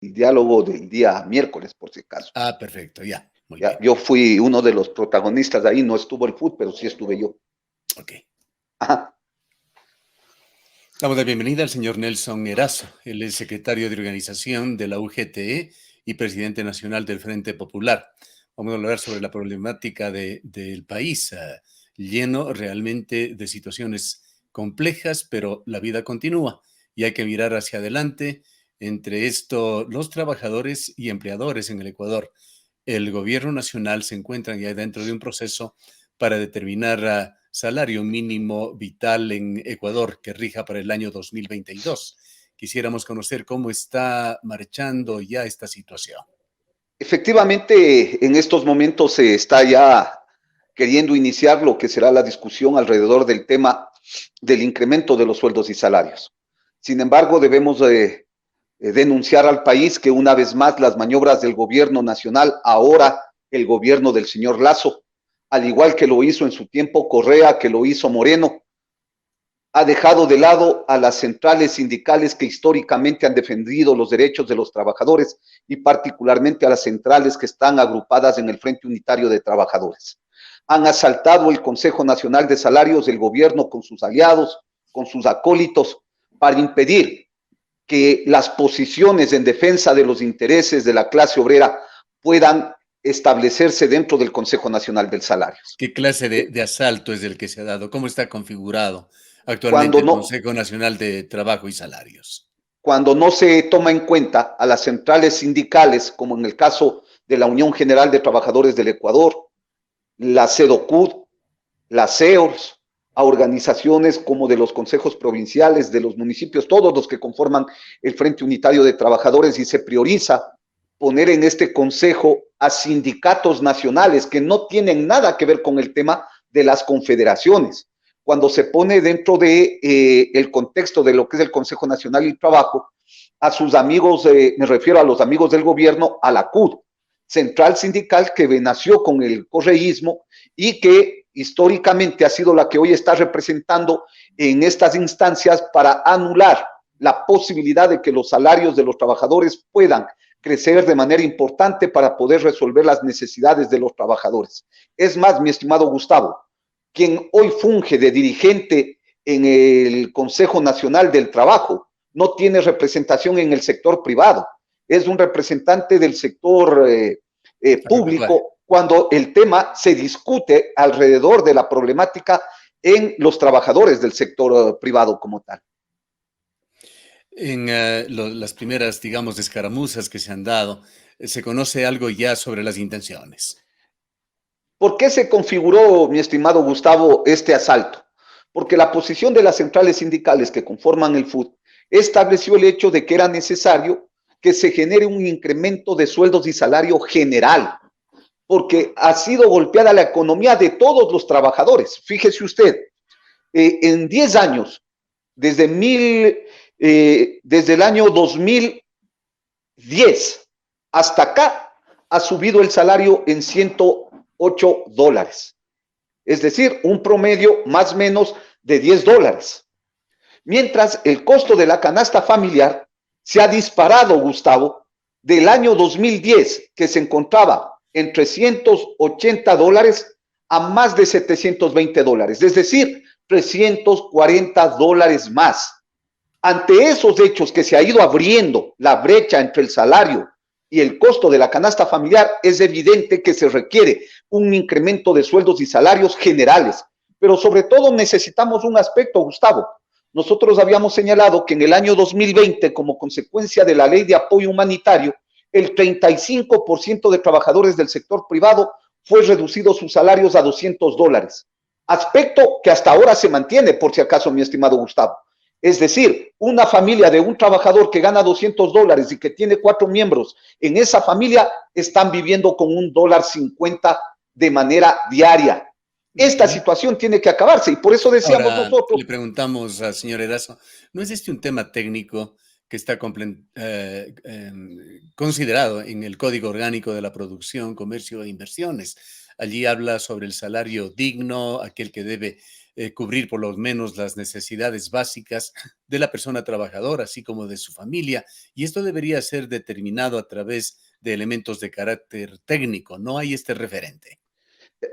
diálogo del día miércoles, por si acaso. Ah, perfecto, ya, muy Ya, bien. yo fui uno de los protagonistas de ahí, no estuvo el FUT, pero sí estuve yo. Ok. Ajá. Damos la bienvenida al señor Nelson Erazo. Él es secretario de organización de la UGTE y presidente nacional del Frente Popular. Vamos a hablar sobre la problemática del país, lleno realmente de situaciones complejas, pero la vida continúa y hay que mirar hacia adelante. Entre esto, los trabajadores y empleadores en el Ecuador. El gobierno nacional se encuentra ya dentro de un proceso para determinar salario mínimo vital en Ecuador que rija para el año 2022. Quisiéramos conocer cómo está marchando ya esta situación. Efectivamente, en estos momentos se está ya queriendo iniciar lo que será la discusión alrededor del tema del incremento de los sueldos y salarios. Sin embargo, debemos denunciar al país que una vez más las maniobras del gobierno nacional, ahora el gobierno del señor Lazo, al igual que lo hizo en su tiempo Correa, que lo hizo Moreno, ha dejado de lado a las centrales sindicales que históricamente han defendido los derechos de los trabajadores y particularmente a las centrales que están agrupadas en el Frente Unitario de Trabajadores. Han asaltado el Consejo Nacional de Salarios del gobierno con sus aliados, con sus acólitos, para impedir que las posiciones en defensa de los intereses de la clase obrera puedan establecerse dentro del Consejo Nacional del Salario. ¿Qué clase de asalto es el que se ha dado? ¿Cómo está configurado actualmente Cuando el no, Consejo Nacional de Trabajo y Salarios? cuando no se toma en cuenta a las centrales sindicales, como en el caso de la Unión General de Trabajadores del Ecuador, la CEDOCUD, la CEORS, a organizaciones como de los consejos provinciales, de los municipios, todos los que conforman el Frente Unitario de Trabajadores, y se prioriza poner en este consejo a sindicatos nacionales que no tienen nada que ver con el tema de las confederaciones. Cuando se pone dentro de el contexto de lo que es el Consejo Nacional del Trabajo, a sus amigos, me refiero a los amigos del gobierno, a la CUD, central sindical que nació con el correísmo y que históricamente ha sido la que hoy está representando en estas instancias para anular la posibilidad de que los salarios de los trabajadores puedan crecer de manera importante para poder resolver las necesidades de los trabajadores. Es más, mi estimado Gustavo, quien hoy funge de dirigente en el Consejo Nacional del Trabajo no tiene representación en el sector privado, es un representante del sector público cuando el tema se discute alrededor de la problemática en los trabajadores del sector privado como tal. En las primeras, digamos, escaramuzas que se han dado, ¿se conoce algo ya sobre las intenciones? ¿Por qué se configuró, mi estimado Gustavo, este asalto? Porque la posición de las centrales sindicales que conforman el FUT estableció el hecho de que era necesario que se genere un incremento de sueldos y salario general, porque ha sido golpeada la economía de todos los trabajadores. Fíjese usted, en 10 años, desde, desde el año 2010 hasta acá, ha subido el salario en $108. Es decir, un promedio más o menos de $10. Mientras el costo de la canasta familiar se ha disparado, Gustavo, del año 2010, que se encontraba en $380 a más de $720, es decir, $340 más. Ante esos hechos que se ha ido abriendo la brecha entre el salario y el costo de la canasta familiar, es evidente que se requiere un incremento de sueldos y salarios generales. Pero sobre todo necesitamos un aspecto, Gustavo. Nosotros habíamos señalado que en el año 2020, como consecuencia de la ley de apoyo humanitario, el 35% de trabajadores del sector privado fue reducido sus salarios a $200. Aspecto que hasta ahora se mantiene, por si acaso, mi estimado Gustavo. Es decir, una familia de un trabajador que gana $200 y que tiene 4 miembros, en esa familia están viviendo con $1.50 de manera diaria. Esta situación tiene que acabarse y por eso decíamos Ahora, nosotros. le preguntamos al señor Erazo, ¿no es este un tema técnico que está considerado en el Código Orgánico de la Producción, Comercio e Inversiones? Allí habla sobre el salario digno, aquel que debe cubrir por lo menos las necesidades básicas de la persona trabajadora, así como de su familia. Y esto debería ser determinado a través de elementos de carácter técnico. No hay este referente.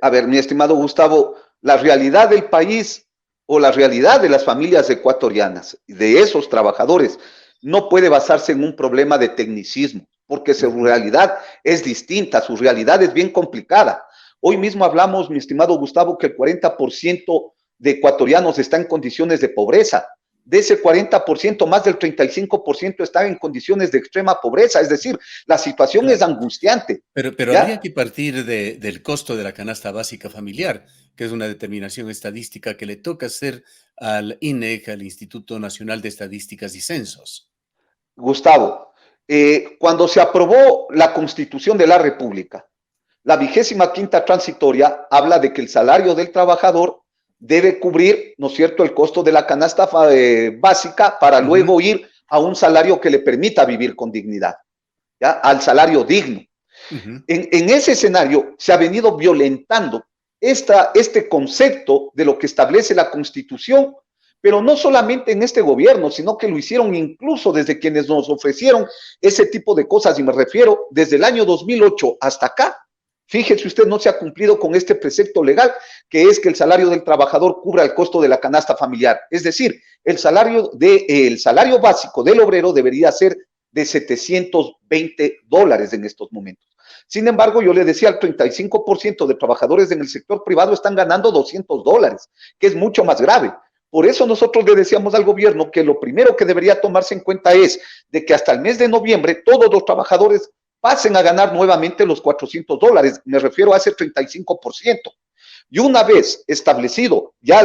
A ver, mi estimado Gustavo, la realidad del país o la realidad de las familias ecuatorianas, de esos trabajadores, no puede basarse en un problema de tecnicismo, porque su realidad es distinta, su realidad es bien complicada. Hoy mismo hablamos, mi estimado Gustavo, que el 40% de ecuatorianos está en condiciones de pobreza. De ese 40%, más del 35% están en condiciones de extrema pobreza. Es decir, la situación es Claro. angustiante. Pero habría ¿Ya? que partir del costo de la canasta básica familiar, que es una determinación estadística que le toca hacer al INEC, al Instituto Nacional de Estadísticas y Censos. Gustavo, cuando se aprobó la Constitución de la República, la 25ª transitoria habla de que el salario del trabajador debe cubrir, ¿no es cierto?, el costo de la canasta básica para luego ir a un salario que le permita vivir con dignidad, ¿ya? Al salario digno. En ese escenario se ha venido violentando este concepto de lo que establece la Constitución, pero no solamente en este gobierno, sino que lo hicieron incluso desde quienes nos ofrecieron ese tipo de cosas, y me refiero desde el año 2008 hasta acá. Fíjese usted, no se ha cumplido con este precepto legal, que es que el salario del trabajador cubra el costo de la canasta familiar. Es decir, el salario básico del obrero debería ser de $720 en estos momentos. Sin embargo, yo le decía, el 35% de trabajadores en el sector privado están ganando $200, que es mucho más grave. Por eso nosotros le decíamos al gobierno que lo primero que debería tomarse en cuenta es de que hasta el mes de noviembre todos los trabajadores pasen a ganar nuevamente los $400, me refiero a ese 35%. Y una vez establecido, ya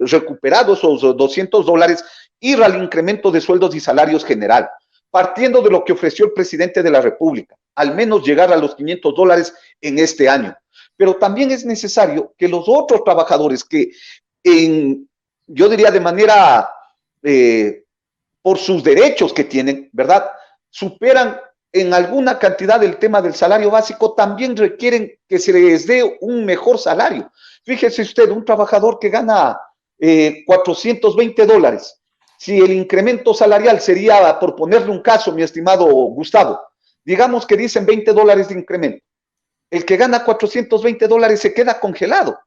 recuperados esos $200, ir al incremento de sueldos y salarios general, partiendo de lo que ofreció el presidente de la República, al menos llegar a los $500 en este año. Pero también es necesario que los otros trabajadores que, yo diría de manera, por sus derechos que tienen, ¿verdad?, superan en alguna cantidad del tema del salario básico, también requieren que se les dé un mejor salario. Fíjese usted, un trabajador que gana $420, si el incremento salarial sería, por ponerle un caso, mi estimado Gustavo, digamos que dicen $20 de incremento, el que gana $420 se queda congelado,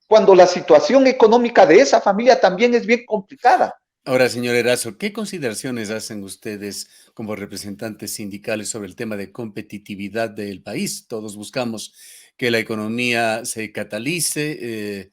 cuando la situación económica de esa familia también es bien complicada. Ahora, señor Erazo, ¿qué consideraciones hacen ustedes como representantes sindicales sobre el tema de competitividad del país? Todos buscamos que la economía se catalice,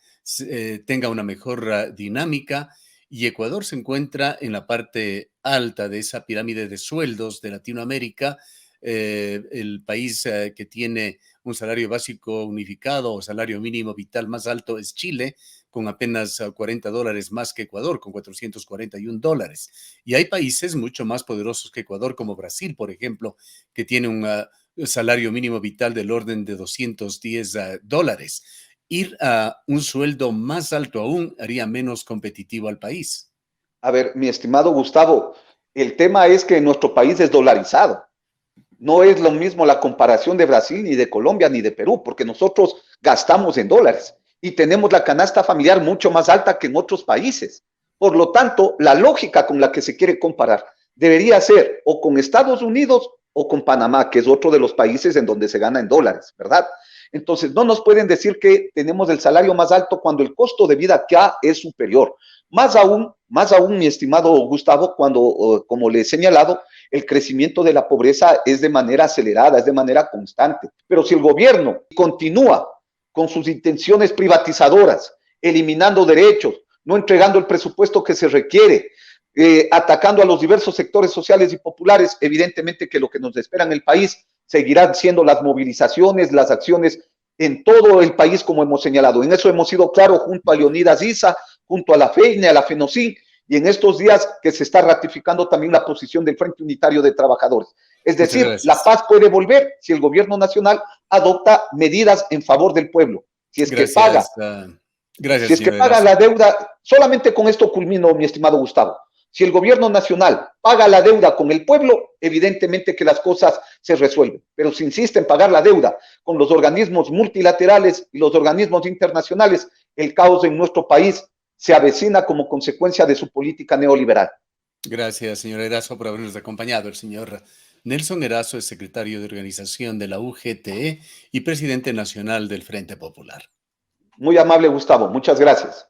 tenga una mejor dinámica, y Ecuador se encuentra en la parte alta de esa pirámide de sueldos de Latinoamérica. El país que tiene un salario básico unificado o salario mínimo vital más alto es Chile, con apenas $40 más que Ecuador, con $441. Y hay países mucho más poderosos que Ecuador, como Brasil, por ejemplo, que tiene un salario mínimo vital del orden de $210. Ir a un sueldo más alto aún haría menos competitivo al país. A ver, mi estimado Gustavo, el tema es que nuestro país es dolarizado. No es lo mismo la comparación de Brasil, ni de Colombia, ni de Perú, porque nosotros gastamos en dólares y tenemos la canasta familiar mucho más alta que en otros países. Por lo tanto, la lógica con la que se quiere comparar debería ser o con Estados Unidos o con Panamá, que es otro de los países en donde se gana en dólares, ¿verdad? Entonces, no nos pueden decir que tenemos el salario más alto cuando el costo de vida acá es superior. Más aún, mi estimado Gustavo, cuando, como le he señalado, el crecimiento de la pobreza es de manera acelerada, es de manera constante. Pero si el gobierno continúa con sus intenciones privatizadoras, eliminando derechos, no entregando el presupuesto que se requiere, atacando a los diversos sectores sociales y populares, evidentemente que lo que nos espera en el país seguirán siendo las movilizaciones, las acciones en todo el país, como hemos señalado. En eso hemos sido claros junto a Leonidas Issa, junto a la FEINE, a la FENOCIN, y en estos días que se está ratificando también la posición del Frente Unitario de Trabajadores. Es decir, la paz puede volver si el gobierno nacional adopta medidas en favor del pueblo. Si es que paga, si es que paga la deuda, solamente con esto culmino, mi estimado Gustavo. Si el gobierno nacional paga la deuda con el pueblo, evidentemente que las cosas se resuelven. Pero si insiste en pagar la deuda con los organismos multilaterales y los organismos internacionales, el caos en nuestro país se avecina como consecuencia de su política neoliberal. Gracias, señor Erazo, por habernos acompañado. El señor Nelson Erazo es secretario de organización de la UGTE y presidente nacional del Frente Popular. Muy amable, Gustavo. Muchas gracias.